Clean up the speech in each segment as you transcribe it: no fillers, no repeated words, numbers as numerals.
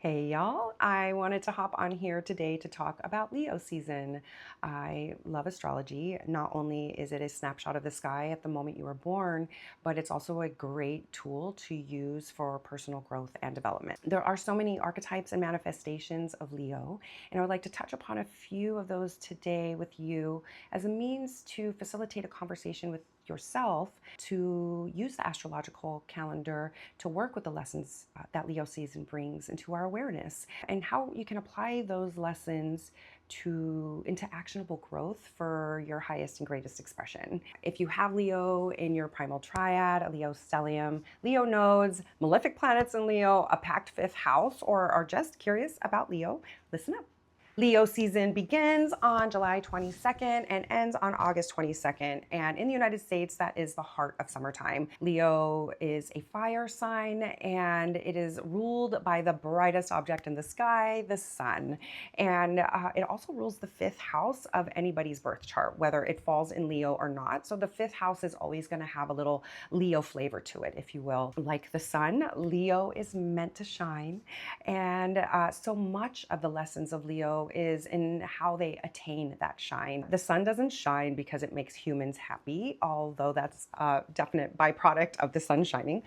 Hey y'all, I wanted to hop on here today to talk about Leo season. I love astrology. Not only is it a snapshot of the sky at the moment you were born, but it's also a great tool to use for personal growth and development. There are so many archetypes and manifestations of Leo, and I would like to touch upon a few of those today with you as a means to facilitate a conversation with yourself to use the astrological calendar to work with the lessons that Leo season brings into our awareness and how you can apply those lessons into actionable growth for your highest and greatest expression. If you have Leo in your primal triad, a Leo stellium, Leo nodes, malefic planets in Leo, a packed fifth house, or are just curious about Leo, listen up. Leo season begins on July 22nd and ends on August 22nd. And in the United States, that is the heart of summertime. Leo is a fire sign and it is ruled by the brightest object in the sky, the sun. And it also rules the fifth house of anybody's birth chart, whether it falls in Leo or not. So the fifth house is always going to have a little Leo flavor to it, if you will. Like the sun, Leo is meant to shine. And so much of the lessons of Leo is in how they attain that shine. The sun doesn't shine because it makes humans happy, although that's a definite byproduct of the sun shining.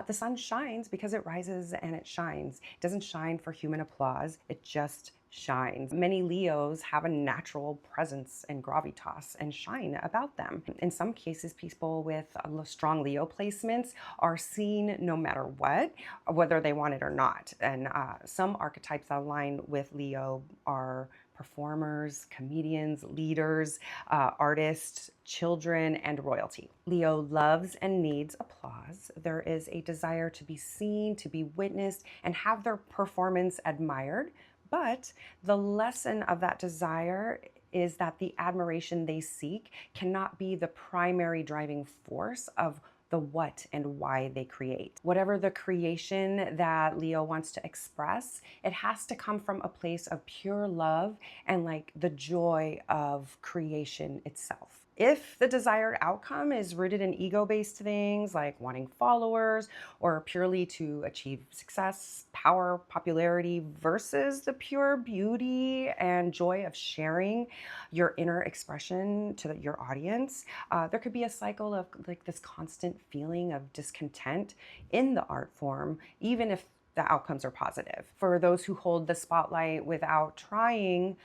The sun shines because it rises and it shines. It doesn't shine for human applause. It just shines. Many Leos have a natural presence and gravitas and shine about them. In some cases, people with strong Leo placements are seen no matter what, whether they want it or not. And some archetypes that align with Leo are performers, comedians, leaders, artists, children, and royalty. Leo loves and needs applause. There is a desire to be seen, to be witnessed, and have their performance admired. But the lesson of that desire is that the admiration they seek cannot be the primary driving force of the what and why they create. Whatever the creation that Leo wants to express, it has to come from a place of pure love and like the joy of creation itself. If the desired outcome is rooted in ego-based things like wanting followers or purely to achieve success, power, popularity versus the pure beauty and joy of sharing your inner expression to your audience, there could be a cycle of like this constant feeling of discontent in the art form, even if the outcomes are positive. For those who hold the spotlight without trying,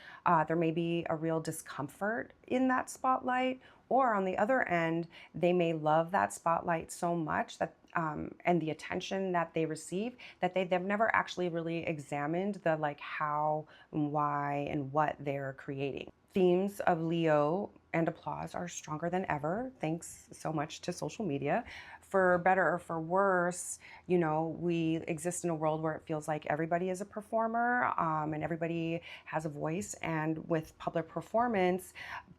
there may be a real discomfort in that spotlight. Or on the other end, they may love that spotlight so much that and the attention that they receive that they've never actually really examined the like how and why and what they're creating. Themes of Leo and applause are stronger than ever, thanks so much to social media. For better or for worse, you know, we exist in a world where it feels like everybody is a performer and everybody has a voice. And with public performance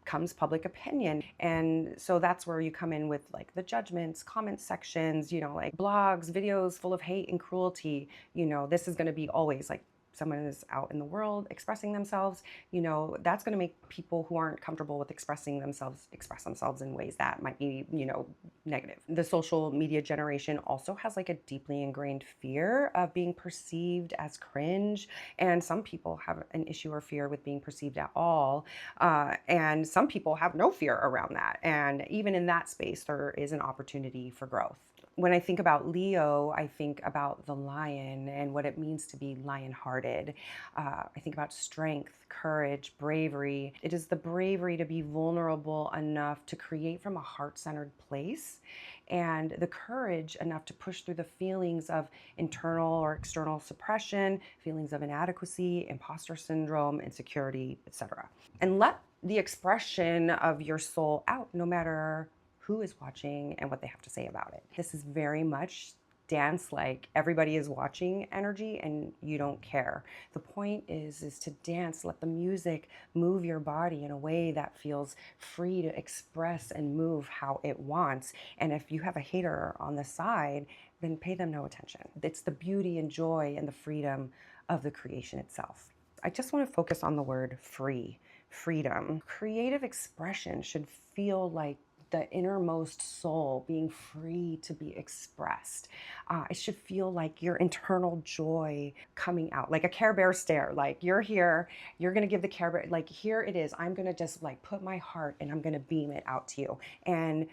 comes public opinion. And so that's where you come in with like the judgments, comment sections, you know, like blogs, videos full of hate and cruelty. You know, this is going to be always like someone is out in the world expressing themselves, you know, that's going to make people who aren't comfortable with express themselves in ways that might be, you know, negative. The social media generation also has like a deeply ingrained fear of being perceived as cringe. And some people have an issue or fear with being perceived at all. And some people have no fear around that. And even in that space, there is an opportunity for growth. When I think about Leo, I think about the lion and what it means to be lion-hearted. I think about strength, courage, bravery. It is the bravery to be vulnerable enough to create from a heart-centered place, and the courage enough to push through the feelings of internal or external suppression, feelings of inadequacy, imposter syndrome, insecurity, etc. And let the expression of your soul out no matter who is watching and what they have to say about it. This is very much dance like everybody is watching energy and you don't care. The point is to dance, let the music move your body in a way that feels free to express and move how it wants. And if you have a hater on the side, then pay them no attention. It's the beauty and joy and the freedom of the creation itself. I just want to focus on the word free, freedom. Creative expression should feel like the innermost soul being free to be expressed. It should feel like your internal joy coming out, like a Care Bear stare. Like you're here, you're gonna give the Care Bear, like here it is. I'm gonna just like put my heart and I'm gonna beam it out to you. And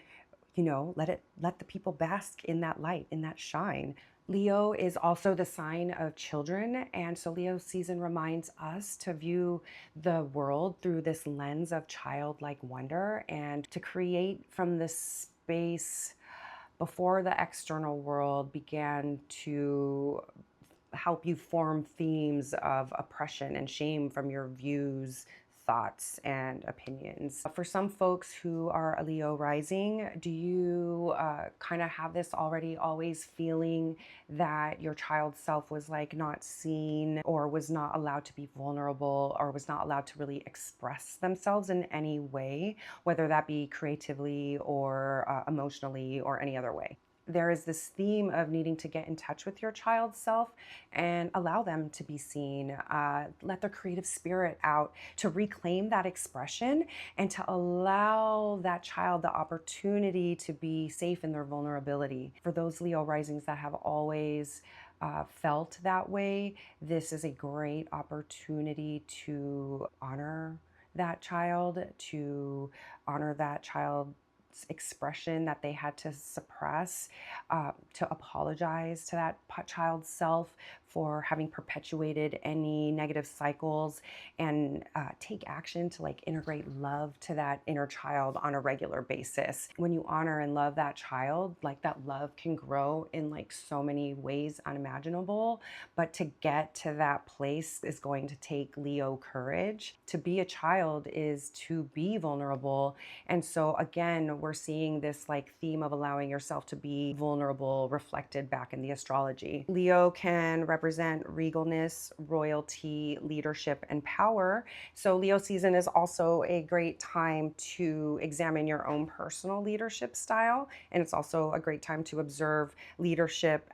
let the people bask in that light, in that shine. Leo is also the sign of children. And so Leo season reminds us to view the world through this lens of childlike wonder and to create from this space before the external world began to help you form themes of oppression and shame from your views, thoughts, and opinions. For some folks who are a Leo rising, do you kind of have this already always feeling that your child self was like not seen or was not allowed to be vulnerable or was not allowed to really express themselves in any way, whether that be creatively or emotionally or any other way? There is this theme of needing to get in touch with your child's self and allow them to be seen, let their creative spirit out, to reclaim that expression and to allow that child the opportunity to be safe in their vulnerability. For those Leo risings that have always felt that way, this is a great opportunity to honor that child, to honor that child's expression that they had to suppress, to apologize to that child's self for having perpetuated any negative cycles, and take action to like integrate love to that inner child on a regular basis. When you honor and love that child, like that love can grow in like so many ways unimaginable. But to get to that place is going to take Leo courage. To be a child is to be vulnerable. And so again, we're seeing this like theme of allowing yourself to be vulnerable reflected back in the astrology. Leo can represent regalness, royalty, leadership, and power. So Leo season is also a great time to examine your own personal leadership style. And it's also a great time to observe leadership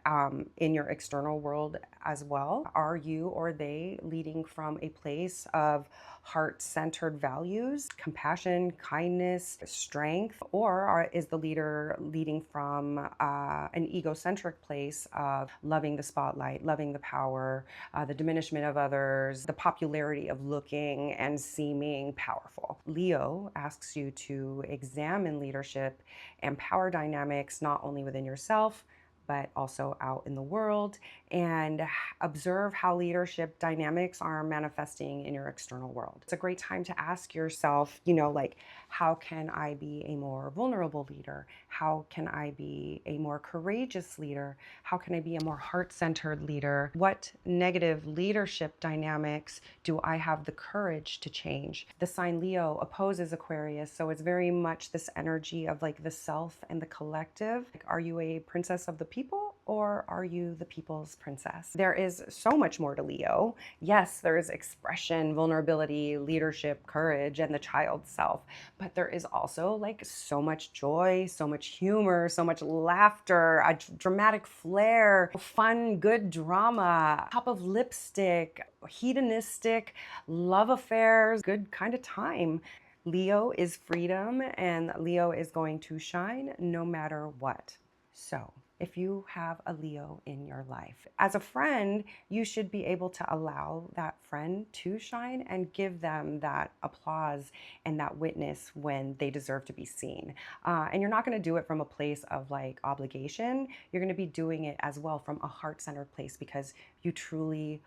in your external world as well. Are you or they leading from a place of heart-centered values, compassion, kindness, strength, or is the leader leading from an egocentric place of loving the spotlight, loving the power, the diminishment of others, the popularity of looking and seeming powerful? Leo asks you to examine leadership and power dynamics not only within yourself, but also out in the world, and observe how leadership dynamics are manifesting in your external world. It's a great time to ask yourself, like, how can I be a more vulnerable leader? How can I be a more courageous leader? How can I be a more heart-centered leader? What negative leadership dynamics do I have the courage to change? The sign Leo opposes Aquarius, so it's very much this energy of like the self and the collective. Like, are you a princess of the people or are you the people's princess? There is so much more to Leo. Yes, there is expression, vulnerability, leadership, courage, and the child self. But there is also like so much joy, so much humor, so much laughter, a dramatic flair, fun, good drama, top of lipstick, hedonistic love affairs, good kind of time. Leo is freedom, and Leo is going to shine no matter what. So, if you have a Leo in your life, as a friend, you should be able to allow that friend to shine and give them that applause and that witness when they deserve to be seen. And you're not going to do it from a place of like obligation. You're going to be doing it as well from a heart-centered place because you truly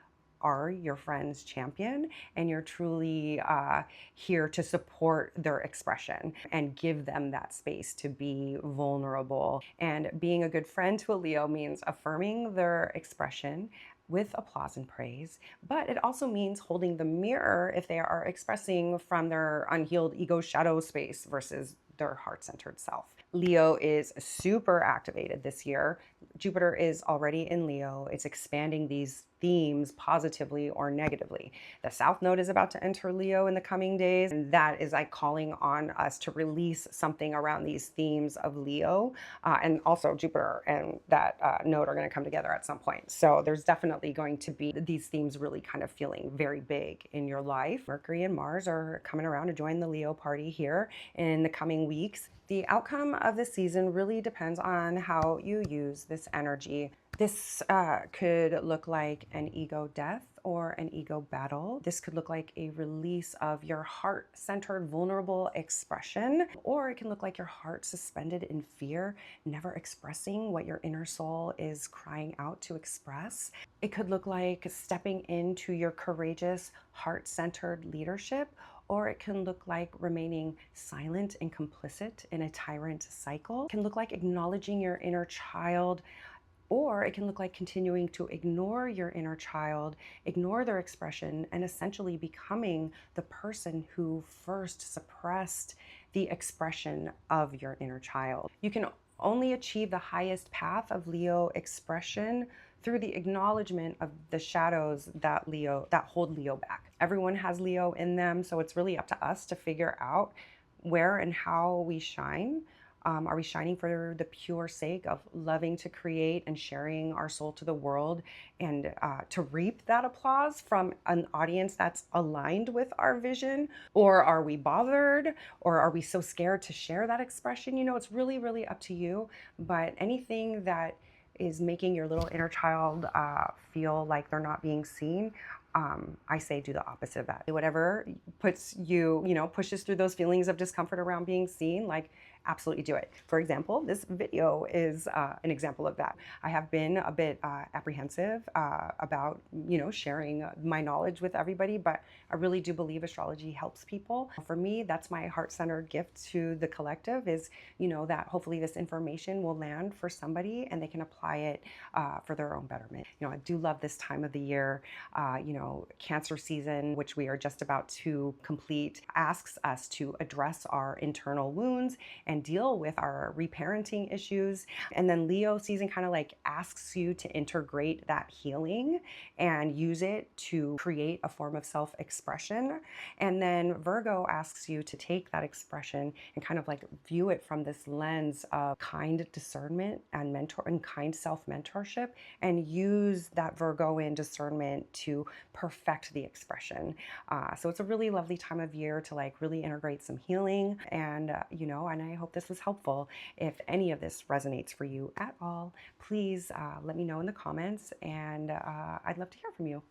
are your friend's champion and you're truly here to support their expression and give them that space to be vulnerable. And being a good friend to a Leo means affirming their expression with applause and praise, but it also means holding the mirror if they are expressing from their unhealed ego shadow space versus their heart-centered self. Leo is super activated this year. Jupiter is already in Leo. It's expanding these themes positively or negatively. The South Node is about to enter Leo in the coming days, and that is like calling on us to release something around these themes of Leo, and also Jupiter and that node are going to come together at some point. So there's definitely going to be these themes really kind of feeling very big in your life. Mercury and Mars are coming around to join the Leo party here in the coming weeks. The outcome of the season really depends on how you use this energy. This could look like an ego death or an ego battle. This could look like a release of your heart-centered, vulnerable expression, or it can look like your heart suspended in fear, never expressing what your inner soul is crying out to express. It could look like stepping into your courageous, heart-centered leadership, or it can look like remaining silent and complicit in a tyrant cycle. It can look like acknowledging your inner child, or it can look like continuing to ignore your inner child, ignore their expression, and essentially becoming the person who first suppressed the expression of your inner child. You can only achieve the highest path of Leo expression through the acknowledgement of the shadows that hold Leo back. Everyone has Leo in them, so it's really up to us to figure out where and how we shine. Are we shining for the pure sake of loving to create and sharing our soul to the world, and to reap that applause from an audience that's aligned with our vision? Or are we bothered? Or are we so scared to share that expression? You know, it's really, really up to you. But anything that is making your little inner child feel like they're not being seen, I say do the opposite of that. Whatever puts you, pushes through those feelings of discomfort around being seen, like absolutely do it. For example, this video is an example of that. I have been a bit apprehensive about, sharing my knowledge with everybody, but I really do believe astrology helps people. For me, that's my heart-centered gift to the collective is, that hopefully this information will land for somebody and they can apply it for their own betterment. I do love this time of the year. Cancer season, which we are just about to complete, asks us to address our internal wounds and deal with our reparenting issues. And then Leo season kind of like asks you to integrate that healing and use it to create a form of self-expression. And then Virgo asks you to take that expression and kind of like view it from this lens of kind discernment and kind self-mentorship, and use that Virgoan discernment to perfect the expression. So it's a really lovely time of year to like really integrate some healing. And, and I hope this was helpful. If any of this resonates for you at all, please let me know in the comments, and I'd love to hear from you.